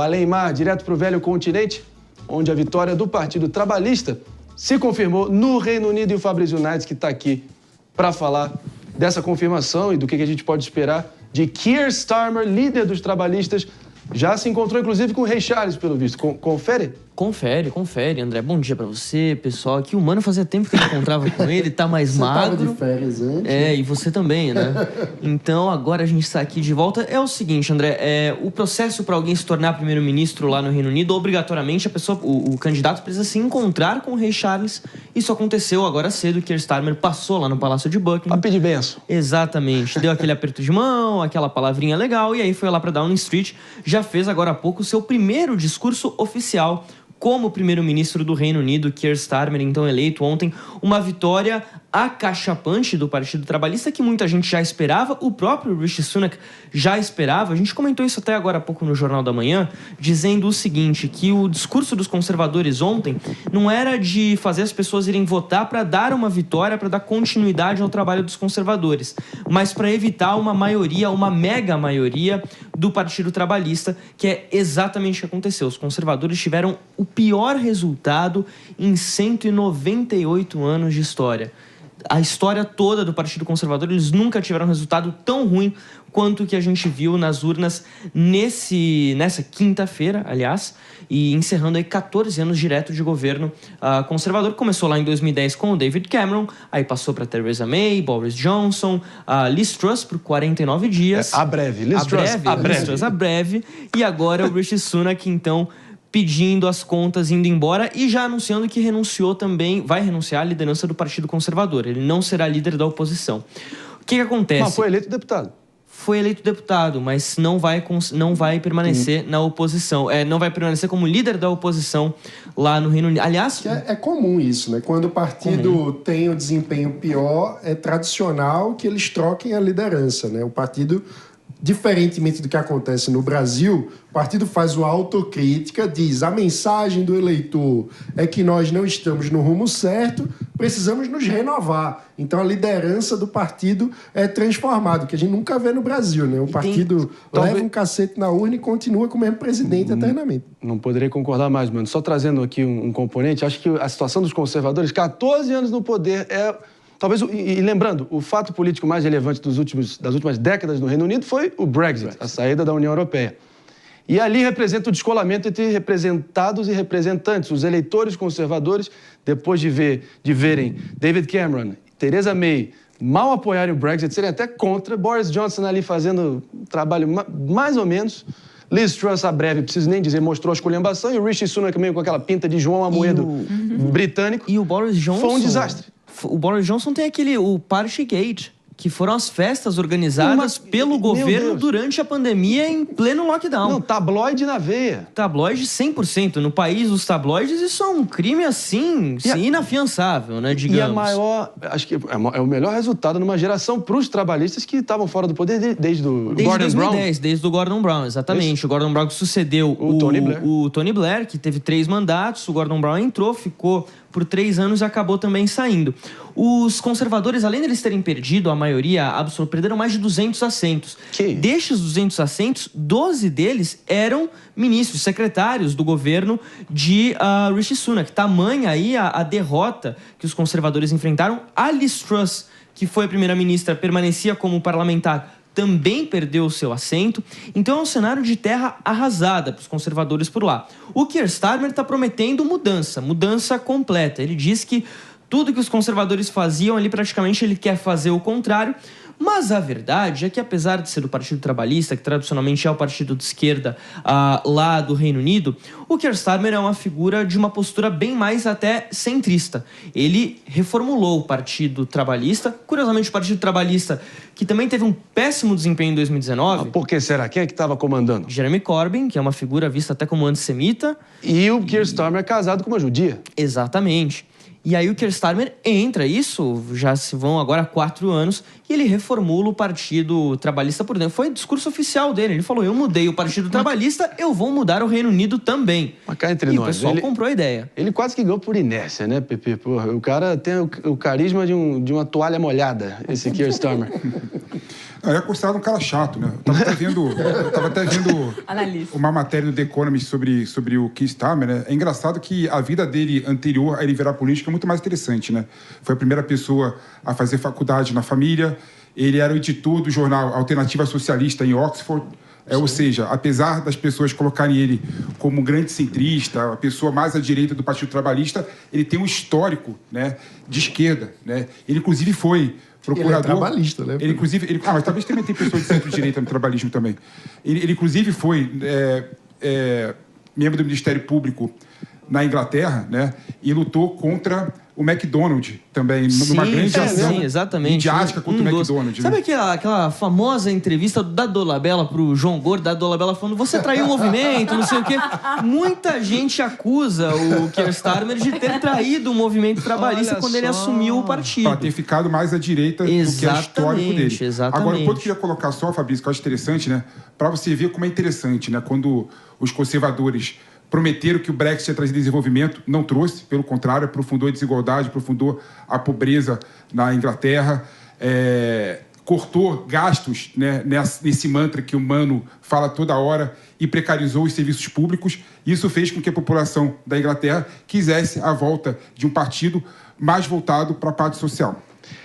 Além-mar, direto para o velho continente, onde a vitória do Partido Trabalhista se confirmou no Reino Unido, e o Fabrício Knights, que está aqui para falar dessa confirmação e do que a gente pode esperar de Keir Starmer, líder dos trabalhistas. Já se encontrou, inclusive, com o Rei Charles, pelo visto. Confere? Confere, André. Bom dia pra você, pessoal. Aqui o Mano fazia tempo que eu encontrava com ele, tá mais magro. Você tava de férias antes. E você também, né? Então, agora a gente está aqui de volta. É o seguinte, André, o processo para alguém se tornar primeiro-ministro lá no Reino Unido, obrigatoriamente, o candidato precisa se encontrar com o Rei Charles. Isso aconteceu agora cedo. Keir Starmer passou lá no Palácio de Buckingham. A pedir benção. Exatamente. Deu aquele aperto de mão, aquela palavrinha legal, e aí foi lá para Downing Street. Já fez agora há pouco o seu primeiro discurso oficial como primeiro-ministro do Reino Unido. Keir Starmer, então eleito ontem, uma vitória acachapante do Partido Trabalhista, que muita gente já esperava, o próprio Rishi Sunak já esperava. A gente comentou isso até agora há pouco no Jornal da Manhã, dizendo o seguinte, que o discurso dos conservadores ontem não era de fazer as pessoas irem votar para dar uma vitória, para dar continuidade ao trabalho dos conservadores, mas para evitar uma maioria, uma mega maioria do Partido Trabalhista, que é exatamente o que aconteceu. Os conservadores tiveram o pior resultado em 198 anos de história. A história toda do Partido Conservador, eles nunca tiveram um resultado tão ruim quanto o que a gente viu nas urnas nessa quinta-feira, aliás, e encerrando aí 14 anos direto de governo conservador. Começou lá em 2010 com o David Cameron, aí passou para Theresa May, Boris Johnson, Liz Truss por 49 dias. A breve, Liz Truss, a breve. E agora o Rishi Sunak, então, pedindo as contas, indo embora e já anunciando que renunciou também, vai renunciar à liderança do Partido Conservador. Ele não será líder da oposição. O que acontece? Mas foi eleito deputado. Foi eleito deputado, mas não vai permanecer na oposição. Não vai permanecer como líder da oposição lá no Reino Unido. Aliás... É comum isso, né? Quando o partido tem um desempenho pior, é tradicional que eles troquem a liderança, né? O partido... Diferentemente do que acontece no Brasil, o partido faz uma autocrítica, diz a mensagem do eleitor é que nós não estamos no rumo certo, precisamos nos renovar. Então a liderança do partido é transformada, que a gente nunca vê no Brasil, né? O partido leva um cacete na urna e continua com o mesmo presidente eternamente. Não poderia concordar mais, mano. Só trazendo aqui um componente, acho que a situação dos conservadores, 14 anos no poder, talvez, e lembrando, o fato político mais relevante das últimas décadas no Reino Unido foi o Brexit, a saída da União Europeia. E ali representa o descolamento entre representados e representantes. Os eleitores conservadores, depois de verem David Cameron, Theresa May mal apoiarem o Brexit, serem até contra, Boris Johnson ali fazendo um trabalho mais ou menos, Liz Truss, a breve, preciso nem dizer, mostrou a esculhambação, e o Rishi Sunak meio com aquela pinta de João Amoedo britânico. E o Boris Johnson... Foi um desastre. O Boris Johnson tem o Partygate, que foram as festas organizadas pelo governo durante a pandemia em pleno lockdown. Não, tabloide na veia. Tabloide 100%. No país, os tabloides, isso é um crime, assim, inafiançável, né, digamos. E a maior... Acho que é o melhor resultado numa geração para os trabalhistas que estavam fora do poder desde o Gordon Brown. Desde o Gordon Brown, exatamente. Isso. O Gordon Brown que sucedeu o Tony Blair, que teve 3 mandatos. O Gordon Brown entrou, ficou por 3 anos e acabou também saindo. Os conservadores, além de eles terem perdido a maioria absoluta, perderam mais de 200 assentos. Destes 200 assentos, 12 deles eram ministros, secretários do governo de Rishi Sunak. Tamanha aí a derrota que os conservadores enfrentaram. A Liz Truss, que foi a primeira-ministra, permanecia como parlamentar, também perdeu o seu assento. Então é um cenário de terra arrasada para os conservadores por lá. O Keir Starmer está prometendo mudança completa. Ele diz que tudo que os conservadores faziam ali, praticamente ele quer fazer o contrário. Mas a verdade é que, apesar de ser do Partido Trabalhista, que tradicionalmente é o partido de esquerda lá do Reino Unido, o Keir Starmer é uma figura de uma postura bem mais até centrista. Ele reformulou o Partido Trabalhista, curiosamente o Partido Trabalhista, que também teve um péssimo desempenho em 2019. Mas por que será? Quem é que estava comandando? Jeremy Corbyn, que é uma figura vista até como antissemita. E o Keir Starmer é casado com uma judia. Exatamente. E aí o Keir Starmer entra, isso já se vão agora 4 anos, e ele reformula o Partido Trabalhista por dentro. Foi o discurso oficial dele, ele falou, eu mudei o Partido Trabalhista, eu vou mudar o Reino Unido também. Mas cá entre nós, o pessoal comprou a ideia. Ele quase que ganhou por inércia, né, Pepe? Porra, o cara tem o carisma de uma toalha molhada, esse Keir Starmer. Não, ele é considerado um cara chato, né? Eu tava até vendo uma matéria do The Economist sobre o Keir Starmer, né? É engraçado que a vida dele anterior a ele virar político é muito mais interessante, né? Foi a primeira pessoa a fazer faculdade na família, ele era o editor do jornal Alternativa Socialista em Oxford, ou seja, apesar das pessoas colocarem ele como um grande centrista, a pessoa mais à direita do Partido Trabalhista, ele tem um histórico, né, de esquerda, né? Ele, inclusive, foi procurador... Ele é trabalhista, né? Mas talvez também tem pessoas de centro-direita no trabalhismo também. Ele inclusive, foi membro do Ministério Público na Inglaterra, né? E lutou contra o McDonald's também, numa grande ação midiática contra o McDonald's. Sabe aquela famosa entrevista da Dolabella pro João Gordo, da Dolabella falando, você traiu o movimento, não sei o quê. Muita gente acusa o Keir Starmer de ter traído o movimento trabalhista quando ele assumiu o partido. Para ter ficado mais à direita do que é histórico dele. Exatamente. Agora, o ponto que eu ia colocar só, Fabrício, que eu acho interessante, né? Para você ver como é interessante, né? Quando os conservadores prometeram que o Brexit ia trazer desenvolvimento, não trouxe, pelo contrário, aprofundou a desigualdade, aprofundou a pobreza na Inglaterra, cortou gastos, né, nesse mantra que o Mano fala toda hora e precarizou os serviços públicos. Isso fez com que a população da Inglaterra quisesse a volta de um partido mais voltado para a parte social.